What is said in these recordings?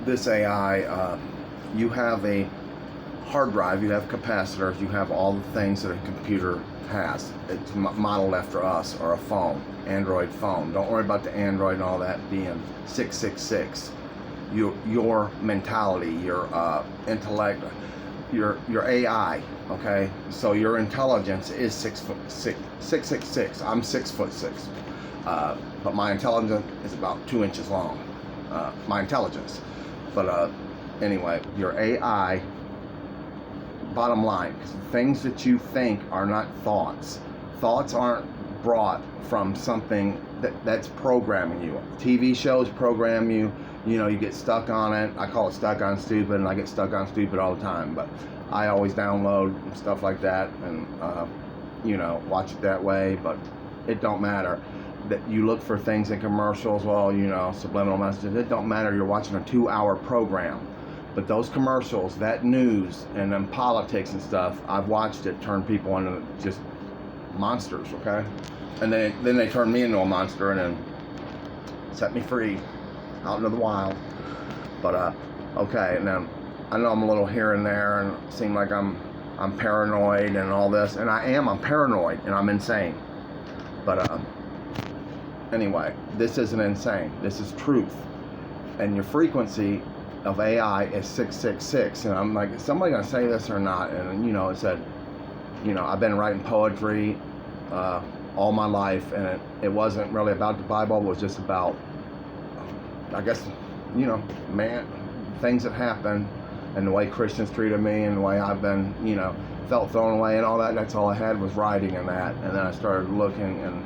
this AI, you have a hard drive, you have capacitors, you have all the things that a computer has. It's modeled after us, or a phone, Android phone. Don't worry about the Android and all that being 666. Your mentality, your intellect, your AI, okay? So your intelligence is 666. I'm 6'6", but my intelligence is about 2 inches long. My intelligence, but anyway, your AI. Bottom line, because the things that you think are not thoughts. Thoughts aren't brought from something that's programming you. TV shows program you. You know, you get stuck on it. I call it stuck on stupid, and I get stuck on stupid all the time. But I always download stuff like that and you know, watch it that way. But it don't matter that you look for things in commercials. Well, you know, subliminal messages. It don't matter. You're watching a 2-hour program. But those commercials, that news, and then politics and stuff, I've watched it turn people into just monsters, okay? And then they turn me into a monster and then set me free out into the wild. But okay, and then I know I'm a little here and there, and it seems like I'm paranoid and all this, and I'm paranoid and I'm insane. But anyway, this isn't insane. This is truth, and your frequency of AI is 666, and I'm like, is somebody gonna say this or not? And you know, it said, you know, I've been writing poetry all my life, and it wasn't really about the Bible. It was just about, I guess, you know, man, things that happened, and the way Christians treated me, and the way I've been, you know, felt thrown away, and all that. That's all I had was writing and that. And then I started looking and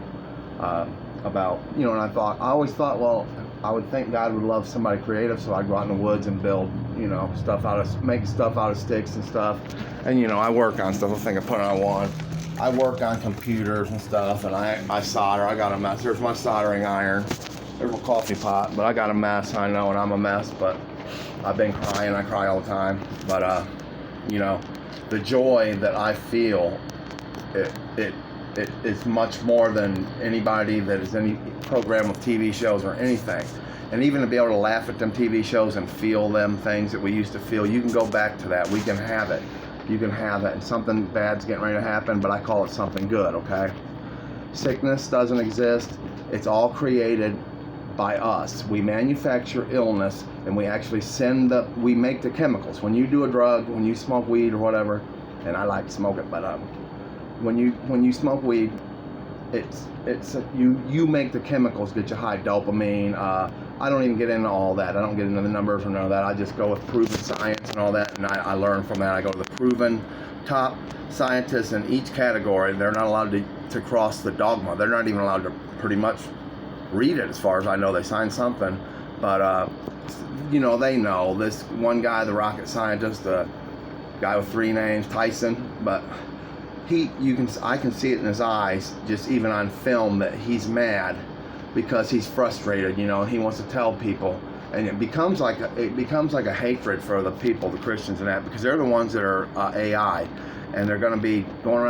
about, you know, and I always thought, well, I would think God would love somebody creative, so I'd go out in the woods and build, you know, make stuff out of sticks and stuff. And, you know, I work on stuff. I think I put it on one. I work on computers and stuff, and I solder. I got a mess. There's my soldering iron. There's my coffee pot, but I got a mess. I know, and I'm a mess, but I've been crying. I cry all the time. But, you know, the joy that I feel, it is much more than anybody that is any program of TV shows or anything. And even to be able to laugh at them TV shows and feel them things that we used to feel, you can go back to that. We can have it. You can have it. And something bad's getting ready to happen, but I call it something good, okay? Sickness doesn't exist. It's all created by us. We manufacture illness, and we actually we make the chemicals. When you do a drug, when you smoke weed or whatever, and I like to smoke it, but when you smoke weed, you make the chemicals that you high, dopamine. I don't even get into all that. I don't get into the numbers or none of that. I just go with proven science and all that, and I learn from that. I go to the proven top scientists in each category. They're not allowed to cross the dogma. They're not even allowed to pretty much read it, as far as I know. They signed something, but you know, they know. This one guy, the rocket scientist, the guy with 3 names, Tyson, but I can see it in his eyes, just even on film, that he's mad because he's frustrated, you know, and he wants to tell people, and it becomes like a hatred for the people, the Christians and that, because they're the ones that are AI, and they're going to be going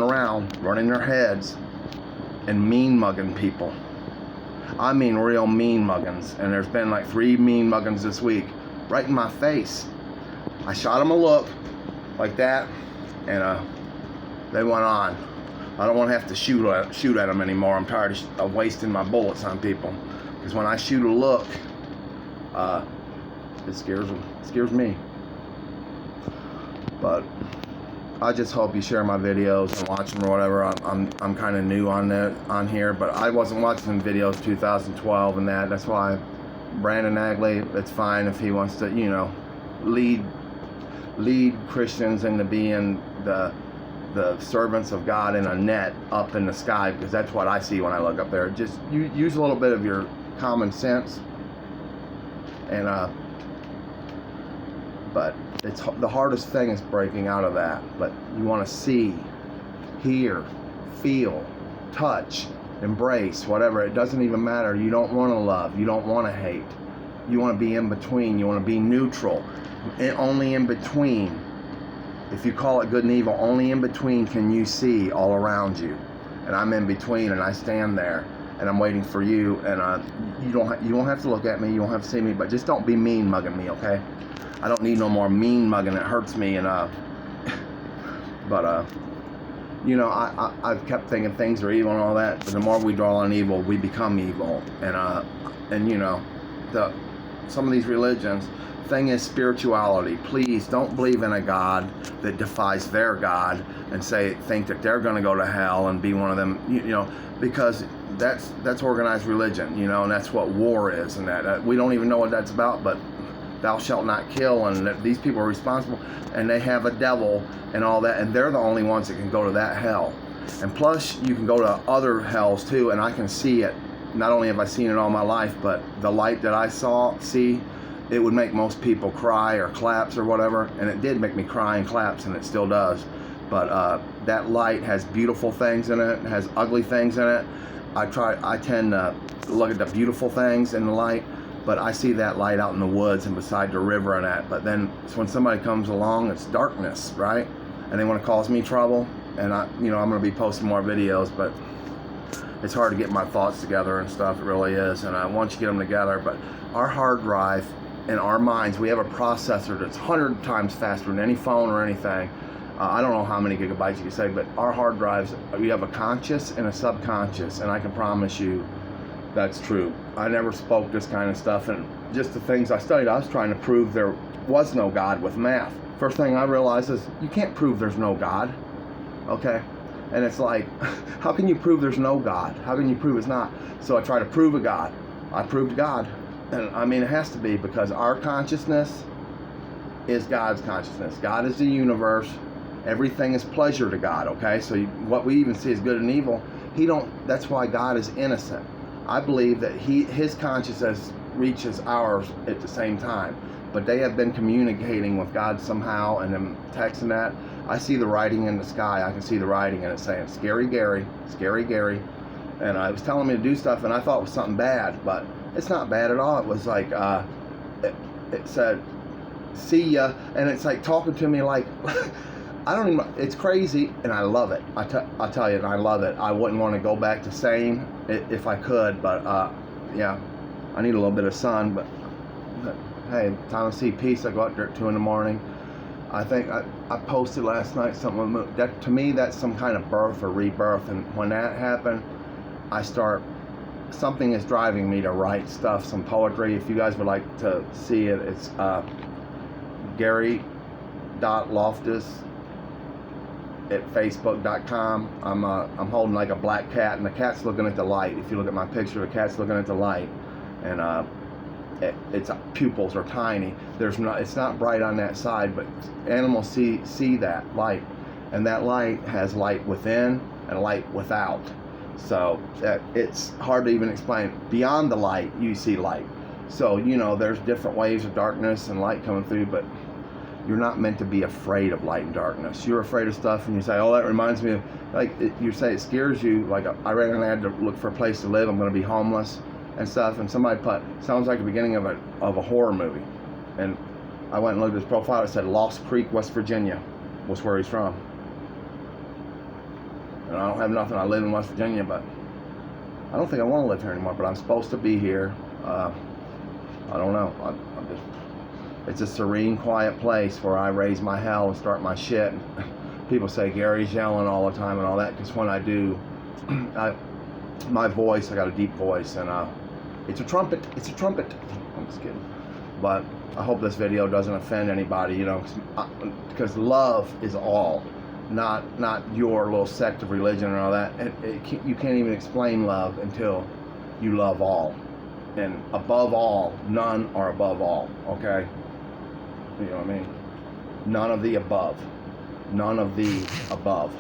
around running their heads and mean mugging people. I mean real mean muggins, and there's been like 3 mean muggins this week, right in my face. I shot them a look like that, and they went on. I don't want to have to shoot at them anymore. I'm tired of wasting my bullets on people, because when I shoot a look, it scares them. It scares me. But I just hope you share my videos and watch them or whatever. I'm kind of new on here, but I wasn't watching them videos 2012 and that. That's why Brandon Agley, it's fine if he wants to, you know, lead Christians into being the servants of God in a net up in the sky, because that's what I see when I look up there. Just use a little bit of your common sense, and but it's the hardest thing is breaking out of that. But you want to see, hear, feel, touch, embrace, whatever. It doesn't even matter. You don't want to love. You don't want to hate. You want to be in between. You want to be neutral. Only in between. If you call it good and evil, only in between can you see all around you. And I'm in between, and I stand there. and I'm waiting for you. And you don't have to look at me, you don't have to see me, but just don't be mean mugging me, okay? I don't need no more mean mugging. It hurts me. And but you know, I've kept thinking things are evil and all that, but the more we draw on evil, we become evil. And you know, some of these religions, thing is spirituality. Please don't believe in a God that defies their God and think that they're going to go to hell and be one of them, you know, because that's organized religion, you know, and that's what war is. And that we don't even know what that's about, but thou shalt not kill, and that these people are responsible, and they have a devil and all that, and they're the only ones that can go to that hell. And plus you can go to other hells too, and I can see it. Not only have I seen it all my life, but the light that I see, it would make most people cry or claps or whatever, and it did make me cry and claps, and it still does. But that light has beautiful things in it, has ugly things in it. I tend to look at the beautiful things in the light, but I see that light out in the woods and beside the river and that. But then when somebody comes along, it's darkness, right? And they want to cause me trouble, and I'm going to be posting more videos, but it's hard to get my thoughts together and stuff. It really is. And once you get them together, but our hard drive in our minds, we have a processor that's 100 times faster than any phone or anything. I don't know how many gigabytes you can say, but our hard drives, we have a conscious and a subconscious, and I can promise you that's true. I never spoke this kind of stuff, and just the things I studied, I was trying to prove there was no God with math. First thing I realized is you can't prove there's no God, okay? And it's like, how can you prove there's no God? How can you prove it's not? So I try to prove a God. I proved God. And I mean, it has to be, because our consciousness is God's consciousness. God is the universe. Everything is pleasure to God, okay? So what we even see as good and evil, that's why God is innocent. I believe that his consciousness reaches ours at the same time. But they have been communicating with God somehow, and then texting that. I see the writing in the sky. I can see the writing, and it's saying, Scary Gary, Scary Gary. And it was telling me to do stuff, and I thought it was something bad, but it's not bad at all. It was like, it said, see ya, and it's like talking to me like, I don't even, it's crazy, and I love it. I tell you, and I love it. I wouldn't want to go back to sane if I could, but yeah, I need a little bit of sun, but hey, time to see peace. I go out there at 2 in the morning. I think I posted last night something that, to me, that's some kind of birth or rebirth, and when that happened, something is driving me to write stuff, some poetry. If you guys would like to see it, it's Gary.Loftus at facebook.com. I'm holding like a black cat, and the cat's looking at the light. If you look at my picture, the cat's looking at the light, and its pupils are tiny. It's not bright on that side, but animals see that light, and that light has light within and light without. So it's hard to even explain. Beyond the light, you see light. So there's different waves of darkness and light coming through, but you're not meant to be afraid of light and darkness. You're afraid of stuff, and you say, oh, that reminds me of, you say it scares you. Like, I reckon I had to look for a place to live. I'm going to be homeless and stuff. And somebody sounds like the beginning of a horror movie. And I went and looked at his profile. It said Lost Creek, West Virginia was where he's from. And I don't have nothing. I live in West Virginia, but I don't think I want to live here anymore. But I'm supposed to be here. I don't know. It's a serene, quiet place where I raise my hell and start my shit. People say Gary's yelling all the time and all that, because when I do, my voice, I got a deep voice, and it's a trumpet. It's a trumpet. I'm just kidding. But I hope this video doesn't offend anybody, because love is all, not your little sect of religion and all that. And you can't even explain love until you love all. And above all, none are above all, okay? You know what I mean? None of the above. None of the above.